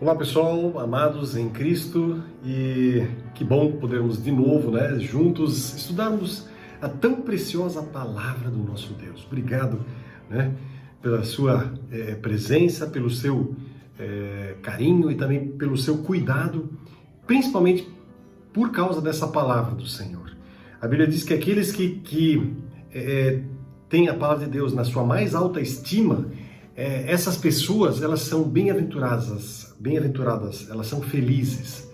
Olá pessoal, amados em Cristo, e que bom podermos de novo, juntos estudarmos a tão preciosa palavra do nosso Deus. Obrigado, pela sua presença, pelo seu carinho e também pelo seu cuidado, principalmente por causa dessa palavra do Senhor. A Bíblia diz que aqueles que têm a palavra de Deus na sua mais alta estima, essas pessoas, elas são bem-aventuradas, elas são felizes.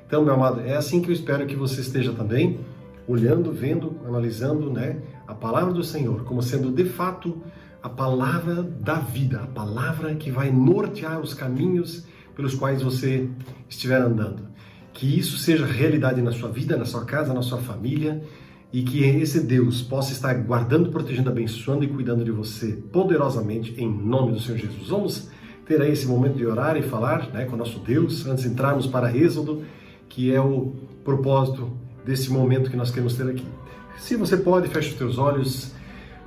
Então, meu amado, é assim que eu espero que você esteja também, olhando, vendo, analisando, a palavra do Senhor, como sendo de fato a palavra da vida, a palavra que vai nortear os caminhos pelos quais você estiver andando. Que isso seja realidade na sua vida, na sua casa, na sua família, e que esse Deus possa estar guardando, protegendo, abençoando e cuidando de você poderosamente, em nome do Senhor Jesus. Vamos ter aí esse momento de orar e falar com o nosso Deus, antes de entrarmos para Êxodo, que é o propósito desse momento que nós queremos ter aqui. Se você pode, feche os teus olhos.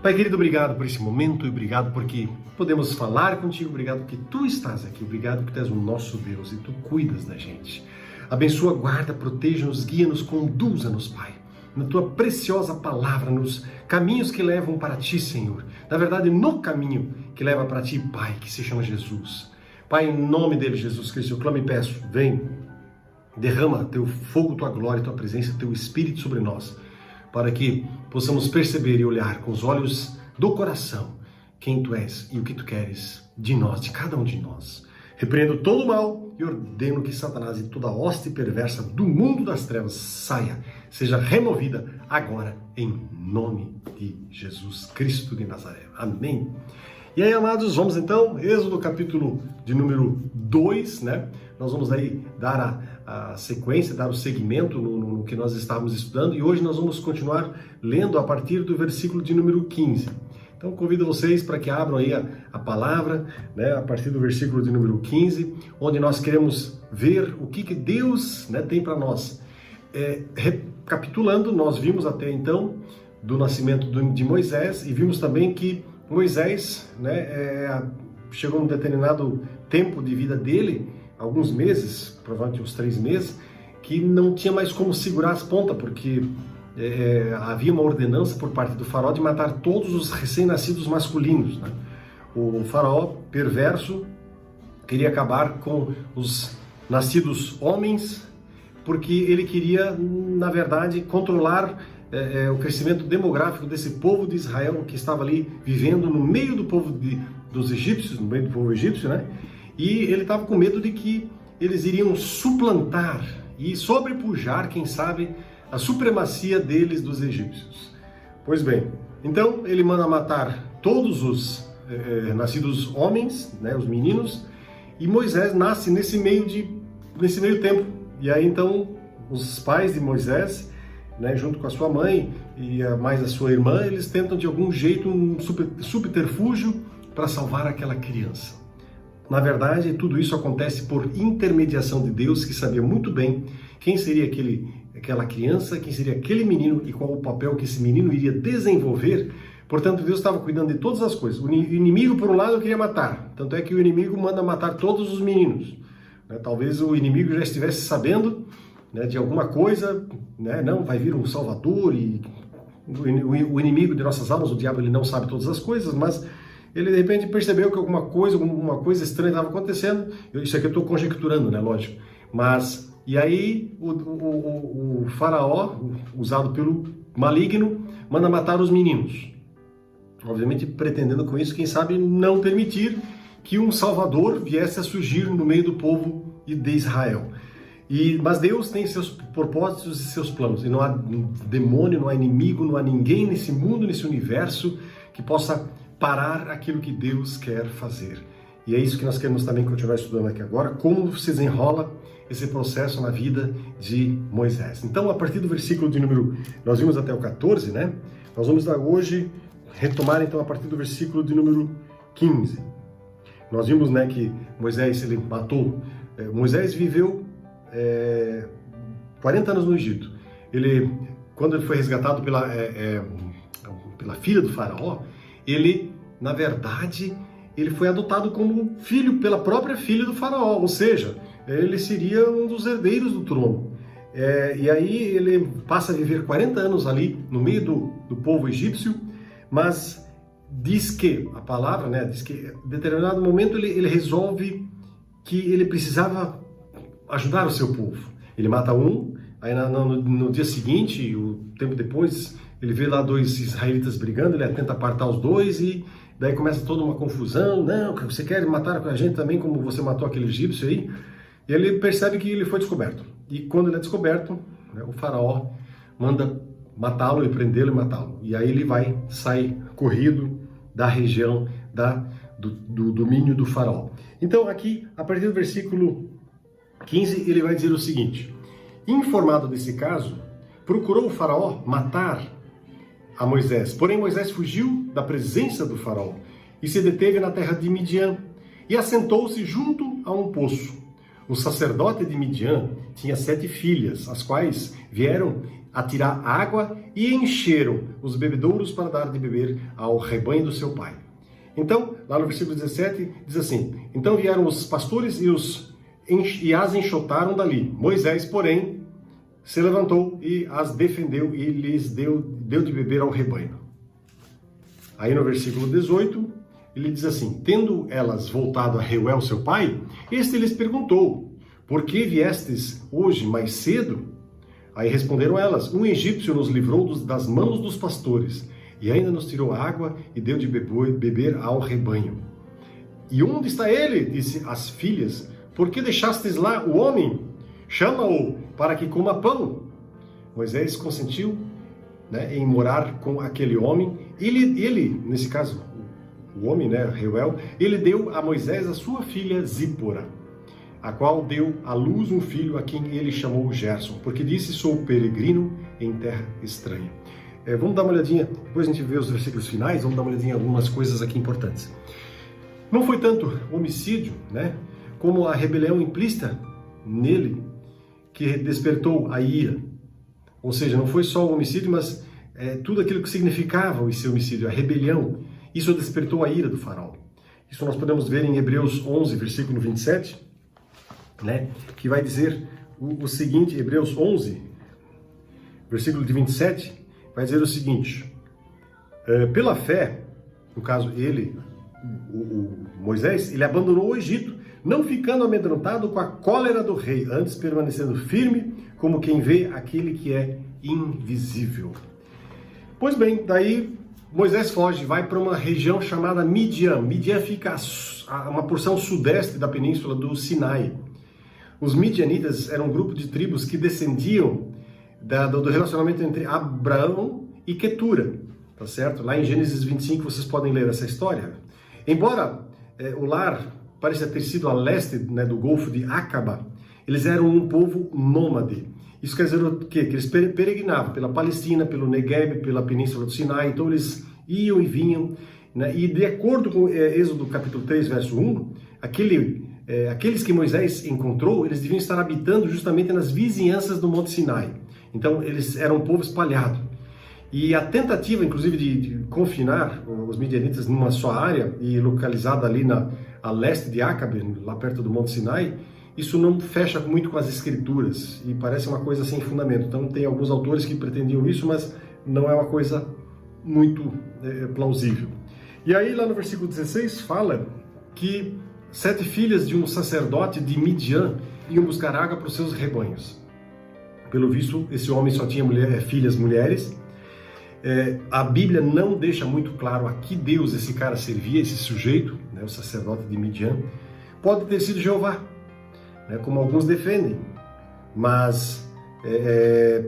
Pai querido, obrigado por esse momento, obrigado porque podemos falar contigo, obrigado porque tu estás aqui, obrigado porque tu és o nosso Deus e tu cuidas da gente. Abençoa, guarda, proteja-nos, guia-nos, conduza-nos, Pai, na tua preciosa palavra, nos caminhos que levam para ti, Senhor. Na verdade, no caminho que leva para ti, Pai, que se chama Jesus. Pai, em nome dele, Jesus Cristo, eu clamo e peço, vem, derrama teu fogo, tua glória, tua presença, teu Espírito sobre nós, para que possamos perceber e olhar com os olhos do coração quem tu és e o que tu queres de nós, de cada um de nós. Repreendo todo o mal e ordeno que Satanás e toda a hoste perversa do mundo das trevas saia, seja removida agora, em nome de Jesus Cristo de Nazaré. Amém. E aí, amados, vamos então, Êxodo capítulo de número 2, Nós vamos aí dar a sequência, dar o segmento no que nós estávamos estudando, e hoje nós vamos continuar lendo a partir do versículo de número 15. Então, convido vocês para que abram aí a palavra, a partir do versículo de número 15, onde nós queremos ver o que Deus tem para nós. Recapitulando, nós vimos até então do nascimento de Moisés, e vimos também que Moisés, chegou a um determinado tempo de vida dele, alguns meses, provavelmente uns 3 meses, que não tinha mais como segurar as pontas, porque havia uma ordenança por parte do faraó de matar todos os recém-nascidos masculinos. O faraó, perverso, queria acabar com os nascidos homens, porque ele queria, na verdade, controlar o crescimento demográfico desse povo de Israel, que estava ali vivendo no meio do povo dos egípcios, no meio do povo egípcio, e ele estava com medo de que eles iriam suplantar e sobrepujar, quem sabe, a supremacia deles dos egípcios. Pois bem, então ele manda matar todos os nascidos homens, os meninos, e Moisés nasce nesse meio tempo. E aí então os pais de Moisés, junto com a sua mãe e mais a sua irmã, eles tentam de algum jeito um subterfúgio para salvar aquela criança. Na verdade, tudo isso acontece por intermediação de Deus, que sabia muito bem quem seria aquela criança, quem seria aquele menino e qual o papel que esse menino iria desenvolver. Portanto, Deus estava cuidando de todas as coisas. O inimigo, por um lado, queria matar. Tanto é que o inimigo manda matar todos os meninos. Talvez o inimigo já estivesse sabendo de alguma coisa, não, vai vir um Salvador, e o inimigo de nossas almas, o diabo, ele não sabe todas as coisas, mas ele de repente percebeu que alguma coisa estranha estava acontecendo. Isso aqui eu estou conjecturando, lógico. Mas, e aí o faraó, usado pelo maligno, manda matar os meninos. Obviamente pretendendo com isso, quem sabe, não permitir que um Salvador viesse a surgir no meio do povo de Israel. Mas Deus tem seus propósitos e seus planos. E não há demônio, não há inimigo, não há ninguém nesse mundo, nesse universo, que possa parar aquilo que Deus quer fazer. E é isso que nós queremos também continuar estudando aqui agora, como se desenrola esse processo na vida de Moisés. Então, a partir do versículo de número, nós vimos até o 14, Nós vamos hoje retomar então a partir do versículo de número 15. Nós vimos, que Moisés, ele matou, Moisés viveu 40 anos no Egito. Quando ele foi resgatado pela filha do faraó, ele, na verdade, ele foi adotado como filho pela própria filha do faraó, ou seja, ele seria um dos herdeiros do trono. E aí ele passa a viver 40 anos ali no meio do povo egípcio, mas diz que, a palavra, né, diz que em determinado momento ele resolve que ele precisava ajudar o seu povo. Ele mata um, aí no dia seguinte, o tempo depois, ele vê lá dois israelitas brigando, ele tenta apartar os dois e daí começa toda uma confusão. Não, você quer matar a gente também como você matou aquele egípcio aí? E ele percebe que ele foi descoberto. E quando ele é descoberto, né, o faraó manda matá-lo e prendê-lo e matá-lo. E aí ele sai corrido da região do domínio do faraó. Então aqui, a partir do versículo 15, ele vai dizer o seguinte: informado desse caso, procurou o faraó matar a Moisés. Porém Moisés fugiu da presença do faraó e se deteve na terra de Midian e assentou-se junto a um poço. O sacerdote de Midian tinha 7 filhas, as quais vieram a tirar água e encheram os bebedouros para dar de beber ao rebanho do seu pai. Então, lá no versículo 17, diz assim: então vieram os pastores e as enxotaram dali. Moisés, porém, se levantou e as defendeu e lhes deu de beber ao rebanho. Aí no versículo 18, ele diz assim: tendo elas voltado a Reuel, seu pai, este lhes perguntou: por que viestes hoje mais cedo? Aí responderam elas: um egípcio nos livrou das mãos dos pastores, e ainda nos tirou água e deu de beber ao rebanho. E onde está ele? Disse as filhas: por que deixastes lá o homem? Chama-o para que coma pão. Moisés consentiu, né, em morar com aquele homem. Ele, nesse caso, o homem, né, Reuel, ele deu a Moisés a sua filha Zípora, a qual deu à luz um filho a quem ele chamou Gerson, porque disse: sou peregrino em terra estranha. Vamos dar uma olhadinha, depois a gente vê os versículos finais, vamos dar uma olhadinha em algumas coisas aqui importantes. Não foi tanto homicídio, né, como a rebelião implícita nele que despertou a ira. Ou seja, não foi só o homicídio, mas tudo aquilo que significava esse homicídio, a rebelião. Isso despertou a ira do faraó. Isso nós podemos ver em Hebreus 11, versículo 27, né, que vai dizer o seguinte, Hebreus 11, versículo de 27, vai dizer o seguinte: pela fé, no caso ele, o Moisés, ele abandonou o Egito, não ficando amedrontado com a cólera do rei, antes permanecendo firme, como quem vê aquele que é invisível. Pois bem, daí Moisés foge, vai para uma região chamada Midian. Midian fica a uma porção sudeste da península do Sinai. Os midianitas eram um grupo de tribos que descendiam do relacionamento entre Abraão e Quetura, tá certo? Lá em Gênesis 25 vocês podem ler essa história. Embora o lar parecia ter sido a leste, né, do Golfo de Acaba, eles eram um povo nômade. Isso quer dizer o quê? Que eles peregrinavam pela Palestina, pelo Negueb, pela península do Sinai. Então eles iam e vinham, né? E de acordo com Êxodo capítulo 3, verso 1, aqueles que Moisés encontrou, eles deviam estar habitando justamente nas vizinhanças do Monte Sinai. Então eles eram um povo espalhado. E a tentativa, inclusive, de confinar os midianitas numa só área e localizada ali a leste de Acabe, lá perto do Monte Sinai, isso não fecha muito com as escrituras e parece uma coisa sem fundamento. Então tem alguns autores que pretendiam isso, mas não é uma coisa muito plausível. E aí lá no versículo 16 fala que 7 filhas de um sacerdote de Midian iam buscar água para os seus rebanhos. Pelo visto, esse homem só tinha filhas mulheres. A Bíblia não deixa muito claro a que Deus esse cara servia, esse sujeito, né, o sacerdote de Midian. Pode ter sido Jeová, né, como alguns defendem, mas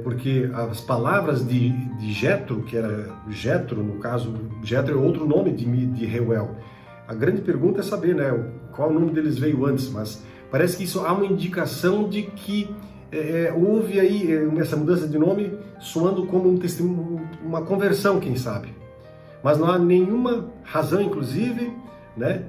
porque as palavras de Jetro, que era Jetro, no caso, Jetro é outro nome de Reuel. A grande pergunta é saber, né, qual nome deles veio antes, mas parece que isso há uma indicação de que houve aí essa mudança de nome soando como um testemunho, uma conversão, quem sabe. Mas não há nenhuma razão, inclusive, né,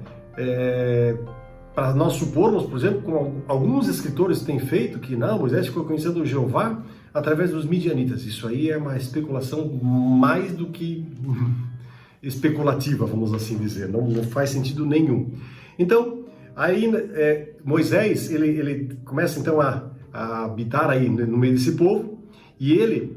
para nós supormos, por exemplo, como alguns escritores têm feito, que não, Moisés ficou conhecendo Jeová através dos midianitas. Isso aí é uma especulação mais do que especulativa, vamos assim dizer, não faz sentido nenhum. Então, aí Moisés, ele começa então a habitar aí no meio desse povo, e ele,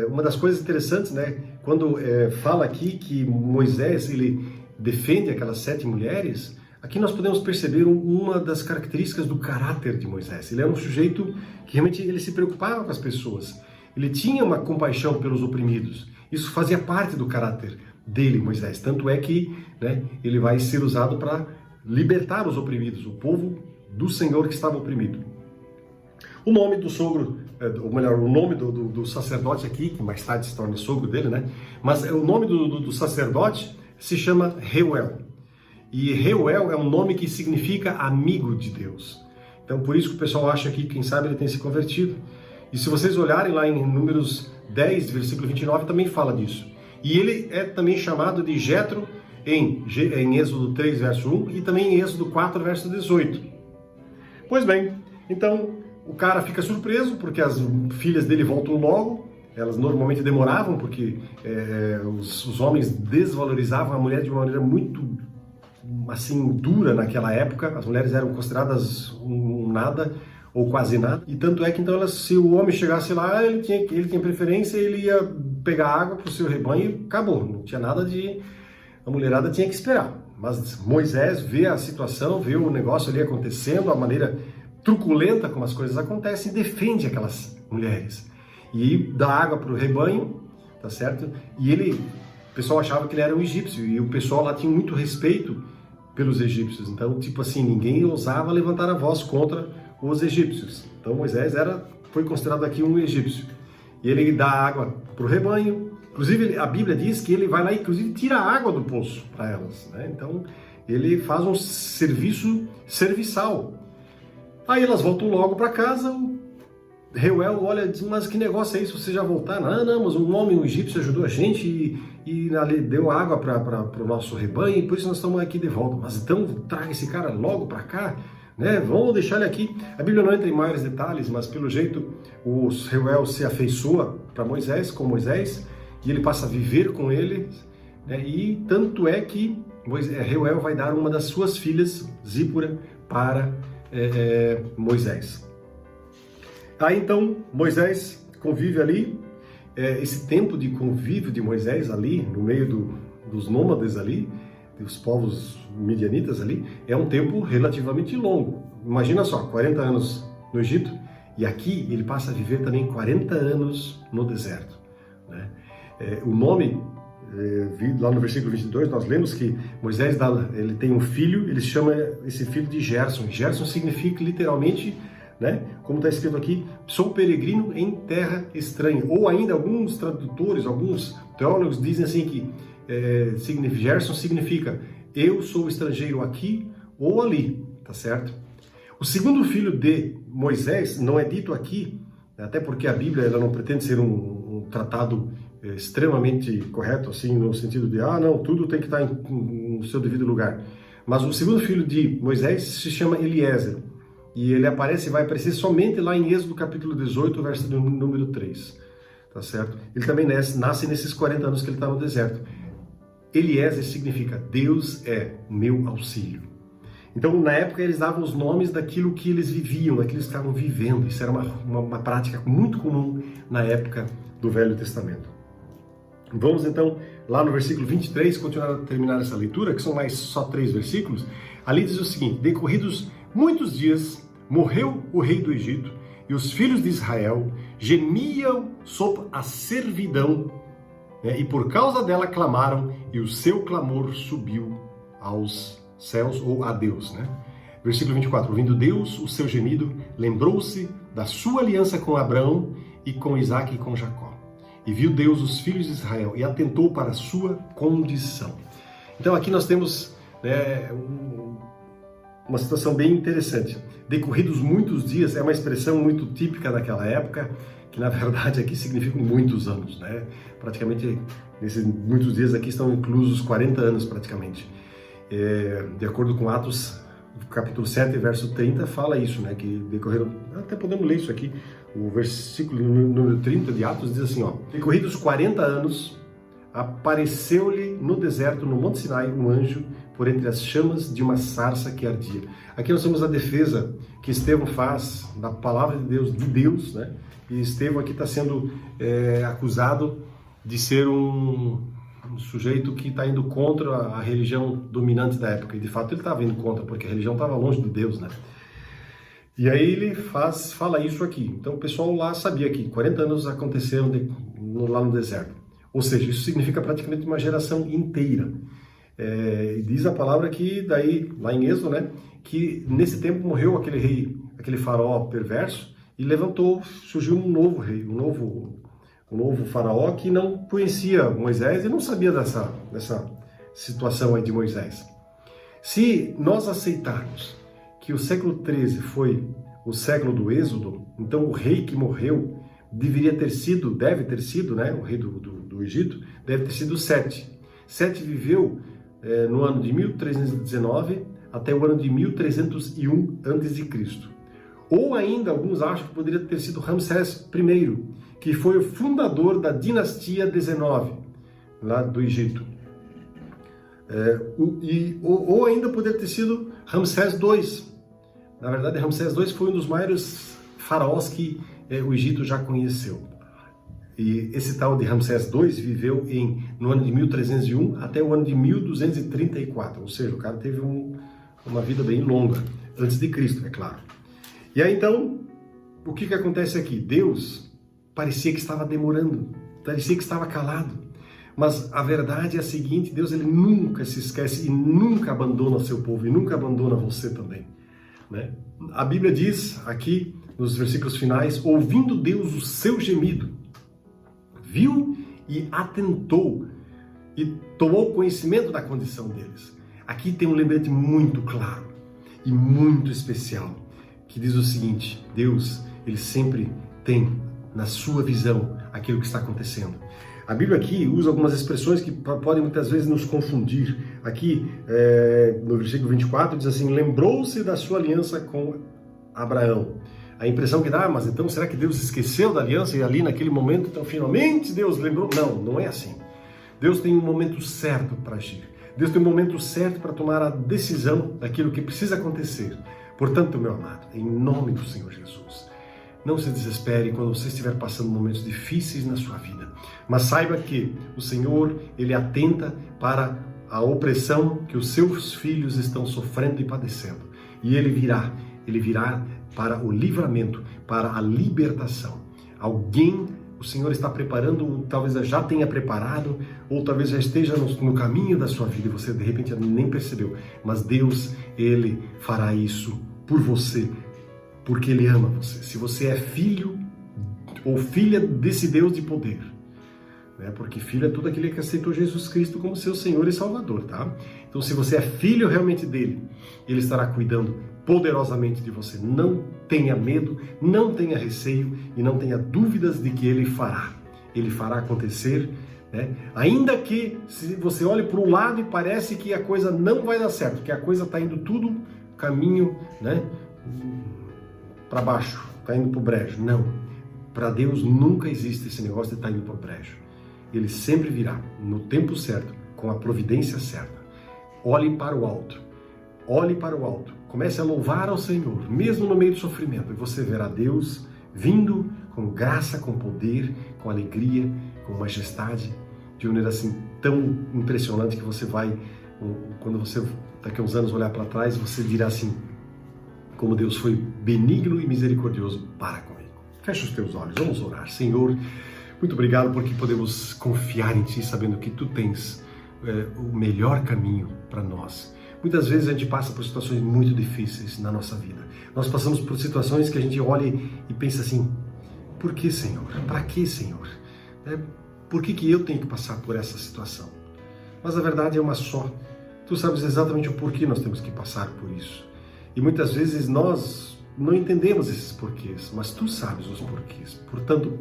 uma das coisas interessantes, né, quando fala aqui que Moisés, ele defende aquelas 7 mulheres, aqui nós podemos perceber uma das características do caráter de Moisés. Ele era um sujeito que realmente ele se preocupava com as pessoas, ele tinha uma compaixão pelos oprimidos, isso fazia parte do caráter dele, Moisés, tanto é que, né, ele vai ser usado para libertar os oprimidos, o povo do Senhor que estava oprimido. O nome do sogro, ou melhor, o nome do sacerdote aqui, que mais tarde se torna sogro dele, né? Mas o nome do sacerdote se chama Reuel. E Reuel é um nome que significa amigo de Deus. Então, por isso que o pessoal acha que, quem sabe, ele tem se convertido. E se vocês olharem lá em Números 10, versículo 29, também fala disso. E ele é também chamado de Jetro em Êxodo 3, verso 1, e também em Êxodo 4, verso 18. Pois bem, então o cara fica surpreso, porque as filhas dele voltam logo. Elas normalmente demoravam, porque os homens desvalorizavam a mulher de uma maneira muito, assim, dura naquela época. As mulheres eram consideradas um nada, ou quase nada. E tanto é que, então, se o homem chegasse lá, ele tinha preferência, ele ia pegar água para o seu rebanho e acabou. Não tinha nada de... A mulherada tinha que esperar. Mas Moisés vê a situação, vê o negócio ali acontecendo, a maneira truculenta como as coisas acontecem, e defende aquelas mulheres. E dá água para o rebanho, tá certo? E o pessoal achava que ele era um egípcio, e o pessoal lá tinha muito respeito pelos egípcios. Então, tipo assim, ninguém ousava levantar a voz contra os egípcios. Então Moisés foi considerado aqui um egípcio. E ele dá água para o rebanho. Inclusive, a Bíblia diz que ele vai lá e, inclusive, tira a água do poço para elas, né? Então, ele faz um serviço serviçal. Aí elas voltam logo para casa. O Reuel olha e diz: mas que negócio é isso? Vocês já voltaram? Ah, não, mas um homem, um egípcio, ajudou a gente e deu água para o nosso rebanho, e por isso nós estamos aqui de volta. Mas então, traga esse cara logo para cá, né? Vamos deixar ele aqui. A Bíblia não entra em maiores detalhes, mas pelo jeito o Reuel se afeiçoa para Moisés, e ele passa a viver com ele, né? E tanto é que Reuel vai dar uma das suas filhas, Zípora, para Moisés. Aí então Moisés convive ali, esse tempo de convívio de Moisés ali, no meio dos nômades ali, dos povos midianitas ali, é um tempo relativamente longo. Imagina só, 40 anos no Egito, e aqui ele passa a viver também 40 anos no deserto, né? O nome, lá no versículo 22, nós lemos que Moisés ele tem um filho, ele chama esse filho de Gerson. Gerson significa literalmente, né, como está escrito aqui, sou peregrino em terra estranha. Ou ainda alguns tradutores, alguns teólogos dizem assim que Gerson significa eu sou estrangeiro aqui ou ali, tá certo? O segundo filho de Moisés não é dito aqui, até porque a Bíblia ela não pretende ser um tratado extremamente correto, assim, no sentido de, não, tudo tem que estar no seu devido lugar. Mas o segundo filho de Moisés se chama Eliezer, e ele vai aparecer somente lá em Êxodo capítulo 18, verso número 3, tá certo? Ele também nasce nesses 40 anos que ele está no deserto. Eliezer significa Deus é meu auxílio. Então, na época, eles davam os nomes daquilo que eles viviam, daquilo que eles estavam vivendo. Isso era uma prática muito comum na época do Velho Testamento. Vamos então lá no versículo 23, terminar essa leitura, que são mais só 3 versículos. Ali diz o seguinte: decorridos muitos dias, morreu o rei do Egito, e os filhos de Israel gemiam sob a servidão, né? E por causa dela clamaram, e o seu clamor subiu aos céus, ou a Deus, né? Versículo 24, ouvindo Deus o seu gemido, lembrou-se da sua aliança com Abraão e com Isaque e com Jacó. E viu Deus os filhos de Israel e atentou para a sua condição. Então aqui nós temos, né, uma situação bem interessante. Decorridos muitos dias é uma expressão muito típica daquela época, que na verdade aqui significa muitos anos, né? Praticamente nesses muitos dias aqui estão inclusos 40 anos praticamente. De acordo com Atos capítulo 7, verso 30, fala isso, né? Que decorreram, até podemos ler isso aqui, o versículo número 30 de Atos diz assim, ó: decorridos 40 anos, apareceu-lhe no deserto, no Monte Sinai, um anjo por entre as chamas de uma sarça que ardia. Aqui nós temos a defesa que Estevão faz da palavra de Deus, né? E Estevão aqui está sendo acusado de ser um sujeito que está indo contra a religião dominante da época. E de fato ele estava indo contra, porque a religião estava longe de Deus, né? E aí ele fala isso aqui. Então o pessoal lá sabia que 40 anos aconteceram lá no deserto. Ou seja, isso significa praticamente uma geração inteira. E diz a palavra que daí, lá em Êxodo, né, que nesse tempo morreu aquele rei, aquele faraó perverso, e surgiu um novo rei, um novo faraó que não conhecia Moisés e não sabia dessa situação aí de Moisés. Se nós aceitarmos que o século XIII foi o século do Êxodo, então o rei que morreu deve ter sido, né, o rei do Egito, deve ter sido Sete. Sete viveu no ano de 1319 até o ano de 1301 a.C. Ou ainda, alguns acham que poderia ter sido Ramsés I, que foi o fundador da dinastia 19, lá do Egito. Ou ainda poderia ter sido Ramsés II. Na verdade, Ramsés II foi um dos maiores faraós que o Egito já conheceu. E esse tal de Ramsés II viveu no ano de 1301 até o ano de 1234, ou seja, o cara teve uma vida bem longa, antes de Cristo, é claro. E aí então, o que acontece aqui? Deus parecia que estava demorando, parecia que estava calado, mas a verdade é a seguinte: Deus ele nunca se esquece e nunca abandona seu povo, e nunca abandona você também, né? A Bíblia diz aqui, nos versículos finais, ouvindo Deus o seu gemido, viu e atentou e tomou conhecimento da condição deles. Aqui tem um lembrete muito claro e muito especial, que diz o seguinte: Deus, ele sempre tem na sua visão aquilo que está acontecendo. A Bíblia aqui usa algumas expressões que podem muitas vezes nos confundir. Aqui, no versículo 24, diz assim: lembrou-se da sua aliança com Abraão. A impressão que dá, mas então será que Deus esqueceu da aliança e ali naquele momento, então finalmente Deus lembrou? Não, não é assim. Deus tem um momento certo para agir. Deus tem um momento certo para tomar a decisão daquilo que precisa acontecer. Portanto, meu amado, em nome do Senhor Jesus, não se desespere quando você estiver passando momentos difíceis na sua vida. Mas saiba que o Senhor, ele atenta para a opressão que os seus filhos estão sofrendo e padecendo. E ele virá para o livramento, para a libertação. O Senhor está preparando, talvez já tenha preparado, ou talvez já esteja no caminho da sua vida e você de repente nem percebeu. Mas Deus, ele fará isso por você, porque ele ama você. Se você é filho ou filha desse Deus de poder, né? Porque filho é tudo aquele que aceitou Jesus Cristo como seu Senhor e Salvador, tá? Então, se você é filho realmente dele, ele estará cuidando poderosamente de você. Não tenha medo, não tenha receio e não tenha dúvidas de que ele fará. Ele fará acontecer, né? Ainda que se você olhe para o lado e parece que a coisa não vai dar certo, que a coisa está indo tudo caminho, né, para baixo, está indo para o brejo. Não. Para Deus nunca existe esse negócio de estar indo para o brejo. Ele sempre virá no tempo certo, com a providência certa. Olhe para o alto. Olhe para o alto. Comece a louvar ao Senhor, mesmo no meio do sofrimento, e você verá Deus vindo com graça, com poder, com alegria, com majestade, de maneira assim tão impressionante que você vai, quando você daqui a uns anos olhar para trás, você dirá assim: como Deus foi benigno e misericordioso para comigo. Feche os teus olhos, vamos orar. Senhor, muito obrigado porque podemos confiar em Ti, sabendo que Tu tens o melhor caminho para nós. Muitas vezes a gente passa por situações muito difíceis na nossa vida. Nós passamos por situações que a gente olha e pensa assim: por que, Senhor? Para que, Senhor? Por que eu tenho que passar por essa situação? Mas a verdade é uma só. Tu sabes exatamente o porquê nós temos que passar por isso. E muitas vezes nós não entendemos esses porquês, mas Tu sabes os porquês. Portanto,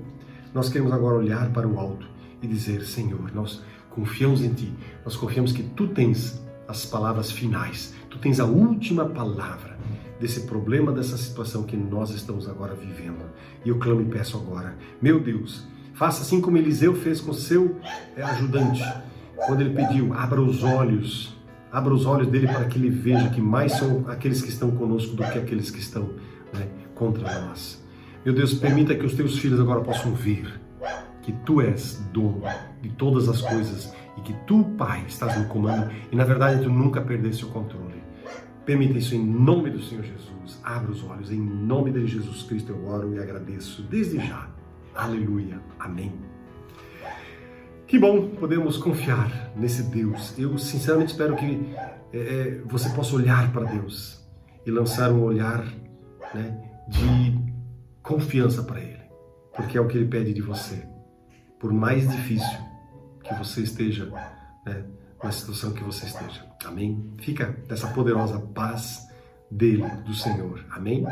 nós queremos agora olhar para o alto e dizer: Senhor, nós confiamos em Ti. Nós confiamos que Tu tens as palavras finais. Tu tens a última palavra desse problema, dessa situação que nós estamos agora vivendo. E eu clamo e peço agora: meu Deus, Faça assim como Eliseu fez com seu ajudante, quando ele pediu, abra os olhos dele para que ele veja que mais são aqueles que estão conosco do que aqueles que estão, né, contra nós. Meu Deus, permita que os teus filhos agora possam ver que tu és dono de todas as coisas e que tu, Pai, estás no comando e na verdade tu nunca perdeste o controle. Permita isso em nome do Senhor Jesus. Abra os olhos, em nome de Jesus Cristo eu oro e agradeço desde já. Aleluia. Amém. Que bom podemos confiar nesse Deus. Eu sinceramente espero que você possa olhar para Deus e lançar um olhar, né, de confiança para Ele, porque é o que Ele pede de você. Por mais difícil que você esteja, né, na situação que você esteja. Amém? Fica dessa poderosa paz dele, do Senhor. Amém?